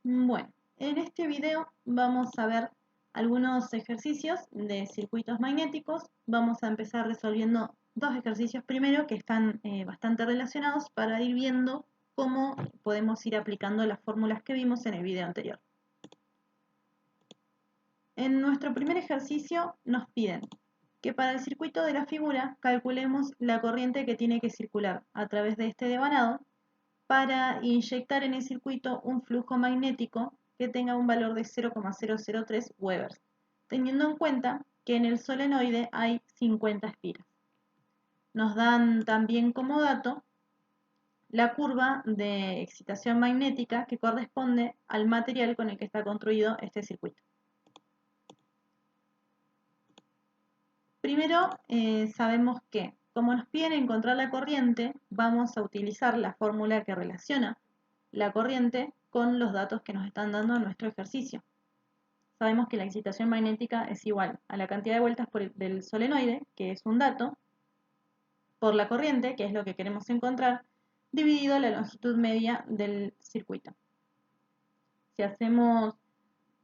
Bueno, en este video vamos a ver algunos ejercicios de circuitos magnéticos. Vamos a empezar resolviendo dos ejercicios primero que están bastante relacionados para ir viendo cómo podemos ir aplicando las fórmulas que vimos en el video anterior. En nuestro primer ejercicio nos piden que para el circuito de la figura calculemos la corriente que tiene que circular a través de este devanado para inyectar en el circuito un flujo magnético que tenga un valor de 0,003 Weber, teniendo en cuenta que en el solenoide hay 50 espiras. Nos dan también como dato la curva de excitación magnética que corresponde al material con el que está construido este circuito. Primero, sabemos que, como nos piden encontrar la corriente, vamos a utilizar la fórmula que relaciona la corriente con los datos que nos están dando en nuestro ejercicio. Sabemos que la excitación magnética es igual a la cantidad de vueltas del solenoide, que es un dato, por la corriente, que es lo que queremos encontrar, dividido la longitud media del circuito. Si hacemos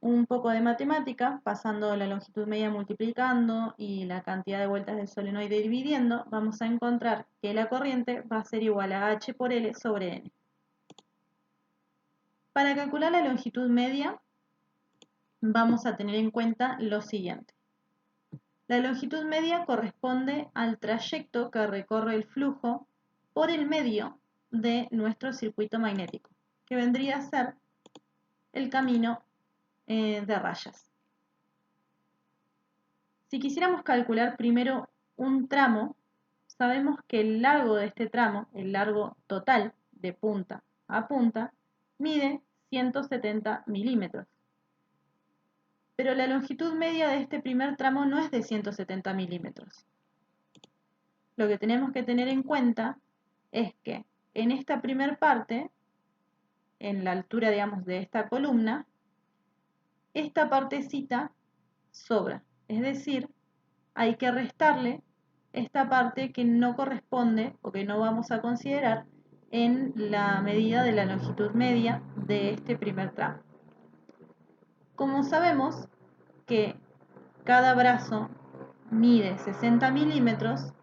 un poco de matemática, pasando la longitud media multiplicando y la cantidad de vueltas del solenoide dividiendo, vamos a encontrar que la corriente va a ser igual a H por L sobre N. Para calcular la longitud media, vamos a tener en cuenta lo siguiente. La longitud media corresponde al trayecto que recorre el flujo por el medio de nuestro circuito magnético, que vendría a ser el camino de rayas. Si quisiéramos calcular primero un tramo, sabemos que el largo de este tramo, el largo total de punta a punta, mide 170 milímetros. Pero la longitud media de este primer tramo no es de 170 milímetros. Lo que tenemos que tener en cuenta es que en esta primera parte, en la altura, digamos, de esta columna, esta partecita sobra. Es decir, hay que restarle esta parte que no corresponde o que no vamos a considerar en la medida de la longitud media de este primer tramo. Como sabemos que cada brazo mide 60 milímetros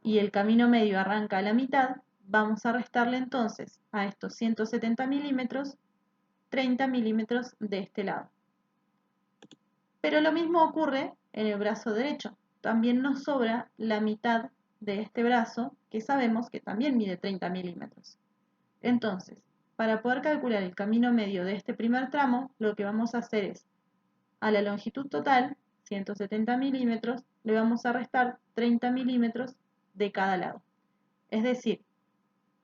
y el camino medio arranca a la mitad, vamos a restarle entonces a estos 170 milímetros 30 milímetros de este lado. Pero lo mismo ocurre en el brazo derecho. También nos sobra la mitad de este brazo, que sabemos que también mide 30 milímetros. Entonces, para poder calcular el camino medio de este primer tramo, lo que vamos a hacer es, a la longitud total, 170 milímetros, le vamos a restar 30 milímetros de cada lado. Es decir,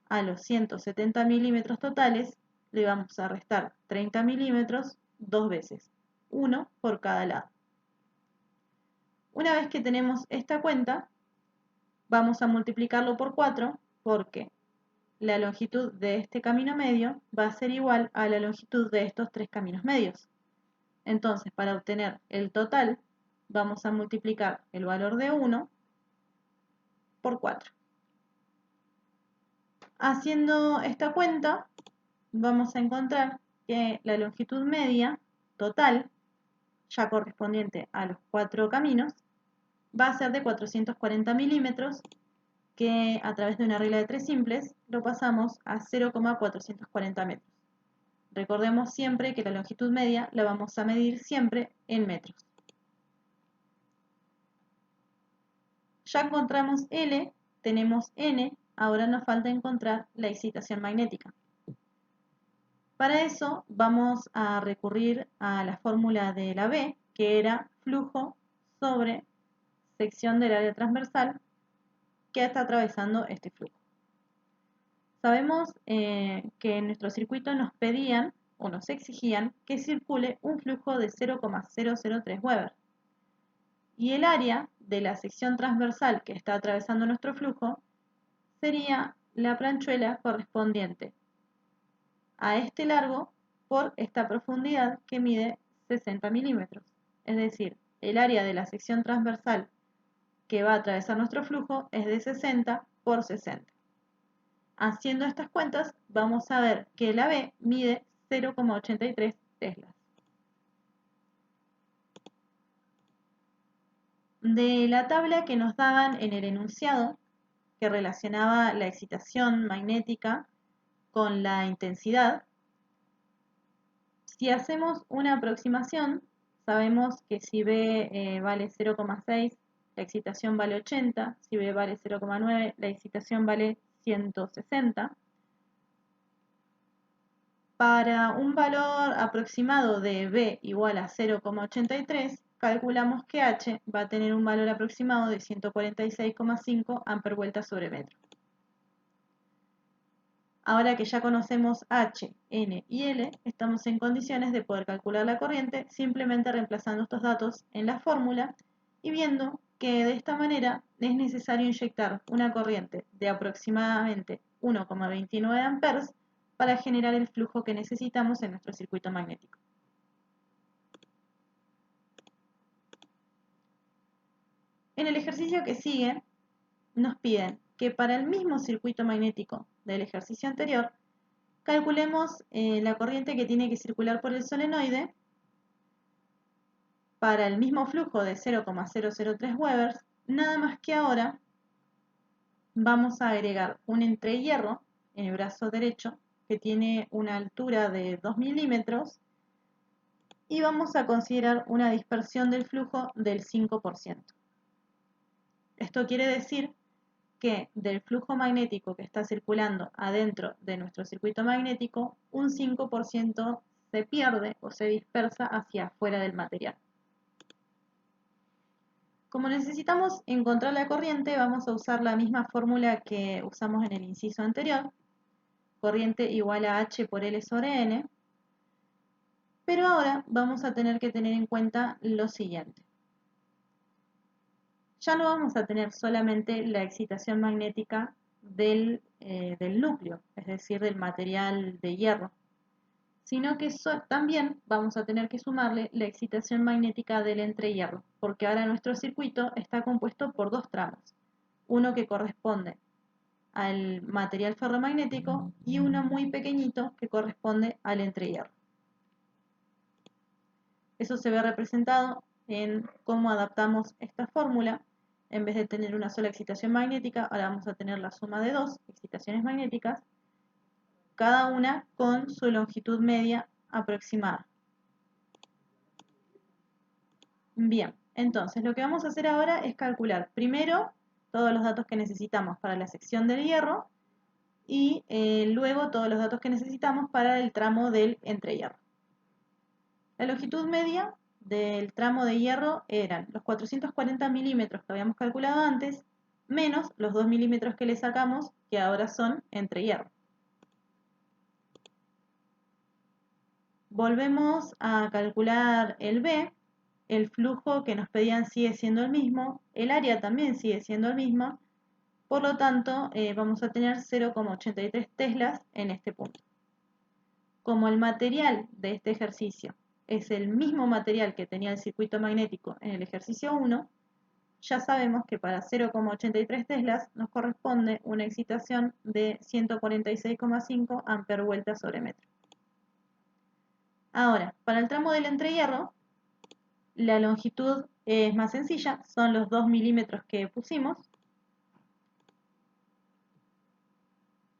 a los 170 milímetros totales, le vamos a restar 30 milímetros dos veces, uno por cada lado. Una vez que tenemos esta cuenta, vamos a multiplicarlo por 4 porque la longitud de este camino medio va a ser igual a la longitud de estos tres caminos medios. Entonces, para obtener el total, vamos a multiplicar el valor de 1 por 4. Haciendo esta cuenta, vamos a encontrar que la longitud media total, ya correspondiente a los 4 caminos, va a ser de 440 milímetros, que a través de una regla de 3 simples lo pasamos a 0,440 metros. Recordemos siempre que la longitud media la vamos a medir siempre en metros. Ya encontramos L, tenemos N, ahora nos falta encontrar la excitación magnética. Para eso vamos a recurrir a la fórmula de la B, que era flujo sobre sección del área transversal que está atravesando este flujo. Sabemos que en nuestro circuito nos pedían o nos exigían que circule un flujo de 0,003 Weber. Y el área de la sección transversal que está atravesando nuestro flujo sería la planchuela correspondiente a este largo por esta profundidad que mide 60 milímetros. Es decir, el área de la sección transversal que va a atravesar nuestro flujo es de 60 por 60. Haciendo estas cuentas, vamos a ver que la B mide 0,83 teslas. De la tabla que nos daban en el enunciado, que relacionaba la excitación magnética con la intensidad, si hacemos una aproximación, sabemos que si B vale 0,6, la excitación vale 80, si B vale 0,9, la excitación vale 160. Para un valor aproximado de B igual a 0,83, calculamos que H va a tener un valor aproximado de 146,5 ampervueltas sobre metro. Ahora que ya conocemos H, N y L, estamos en condiciones de poder calcular la corriente simplemente reemplazando estos datos en la fórmula y viendo que de esta manera es necesario inyectar una corriente de aproximadamente 1,29 amperes para generar el flujo que necesitamos en nuestro circuito magnético. En el ejercicio que sigue, nos piden que para el mismo circuito magnético del ejercicio anterior, calculemos la corriente que tiene que circular por el solenoide para el mismo flujo de 0,003 Webers, nada más que ahora vamos a agregar un entrehierro en el brazo derecho que tiene una altura de 2 milímetros y vamos a considerar una dispersión del flujo del 5%. Esto quiere decir que del flujo magnético que está circulando adentro de nuestro circuito magnético, un 5% se pierde o se dispersa hacia afuera del material. Como necesitamos encontrar la corriente, vamos a usar la misma fórmula que usamos en el inciso anterior, corriente igual a H por L sobre N, pero ahora vamos a tener que tener en cuenta lo siguiente. Ya no vamos a tener solamente la excitación magnética del núcleo, es decir, del material de hierro, sino que también vamos a tener que sumarle la excitación magnética del entrehierro, porque ahora nuestro circuito está compuesto por dos tramos, uno que corresponde al material ferromagnético y uno muy pequeñito que corresponde al entrehierro. Eso se ve representado en cómo adaptamos esta fórmula. En vez de tener una sola excitación magnética, ahora vamos a tener la suma de dos excitaciones magnéticas, cada una con su longitud media aproximada. Bien, entonces lo que vamos a hacer ahora es calcular primero todos los datos que necesitamos para la sección del hierro y luego todos los datos que necesitamos para el tramo del entrehierro. La longitud media del tramo de hierro eran los 440 milímetros que habíamos calculado antes, menos los 2 milímetros que le sacamos, que ahora son entrehierro. Volvemos a calcular el B, el flujo que nos pedían sigue siendo el mismo, el área también sigue siendo el mismo, por lo tanto vamos a tener 0,83 teslas en este punto. Como el material de este ejercicio es el mismo material que tenía el circuito magnético en el ejercicio 1, ya sabemos que para 0,83 teslas nos corresponde una excitación de 146,5 ampervueltas sobre metro. Ahora, para el tramo del entrehierro, la longitud es más sencilla, son los 2 milímetros que pusimos.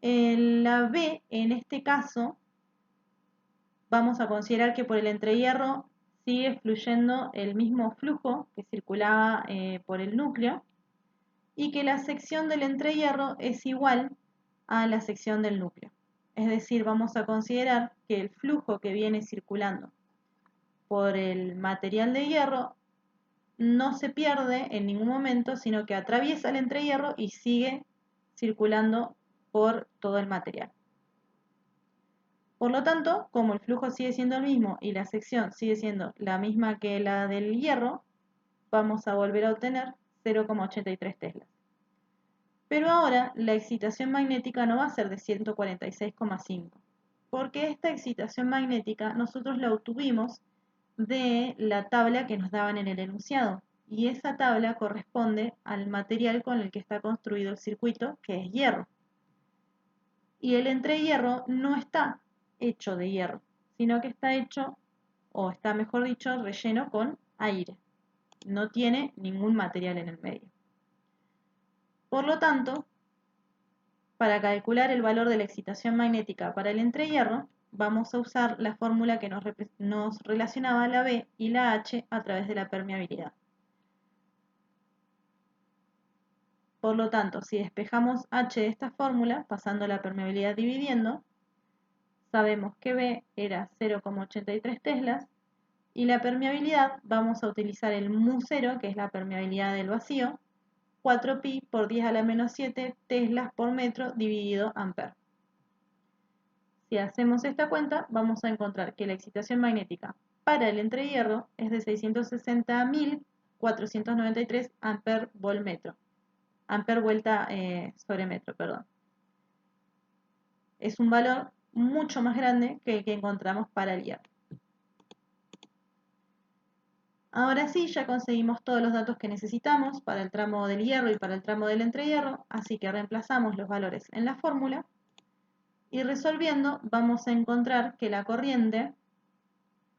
La B, en este caso, vamos a considerar que por el entrehierro sigue fluyendo el mismo flujo que circulaba por el núcleo y que la sección del entrehierro es igual a la sección del núcleo. Es decir, vamos a considerar que el flujo que viene circulando por el material de hierro no se pierde en ningún momento, sino que atraviesa el entrehierro y sigue circulando por todo el material. Por lo tanto, como el flujo sigue siendo el mismo y la sección sigue siendo la misma que la del hierro, vamos a volver a obtener 0,83 teslas. Pero ahora la excitación magnética no va a ser de 146,5, porque esta excitación magnética nosotros la obtuvimos de la tabla que nos daban en el enunciado, y esa tabla corresponde al material con el que está construido el circuito, que es hierro. Y el entrehierro no está hecho de hierro, sino que está hecho, o está mejor dicho, relleno con aire. No tiene ningún material en el medio. Por lo tanto, para calcular el valor de la excitación magnética para el entrehierro, vamos a usar la fórmula que nos relacionaba la B y la H a través de la permeabilidad. Por lo tanto, si despejamos H de esta fórmula, pasando la permeabilidad dividiendo, sabemos que B era 0,83 teslas y la permeabilidad vamos a utilizar el μ0, que es la permeabilidad del vacío, 4pi por 10 a la menos 7 teslas por metro dividido amper. Si hacemos esta cuenta, vamos a encontrar que la excitación magnética para el entrehierro es de 660.493 amper vol metro. Amper vuelta sobre metro, perdón. Es un valor mucho más grande que el que encontramos para el hierro. Ahora sí, ya conseguimos todos los datos que necesitamos para el tramo del hierro y para el tramo del entrehierro, así que reemplazamos los valores en la fórmula y resolviendo vamos a encontrar que la corriente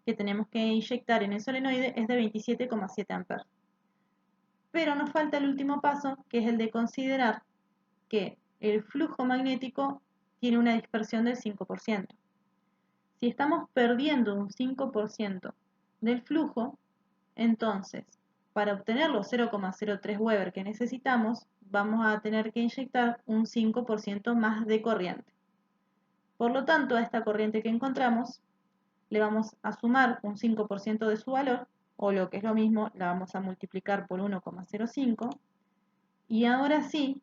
que tenemos que inyectar en el solenoide es de 27,7 amperes. Pero nos falta el último paso, que es el de considerar que el flujo magnético tiene una dispersión del 5%. Si estamos perdiendo un 5% del flujo, entonces, para obtener los 0,03 Weber que necesitamos, vamos a tener que inyectar un 5% más de corriente. Por lo tanto, a esta corriente que encontramos, le vamos a sumar un 5% de su valor, o lo que es lo mismo, la vamos a multiplicar por 1,05, y ahora sí,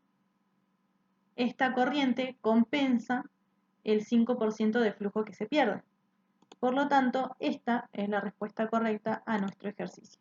esta corriente compensa el 5% de flujo que se pierde. Por lo tanto, esta es la respuesta correcta a nuestro ejercicio.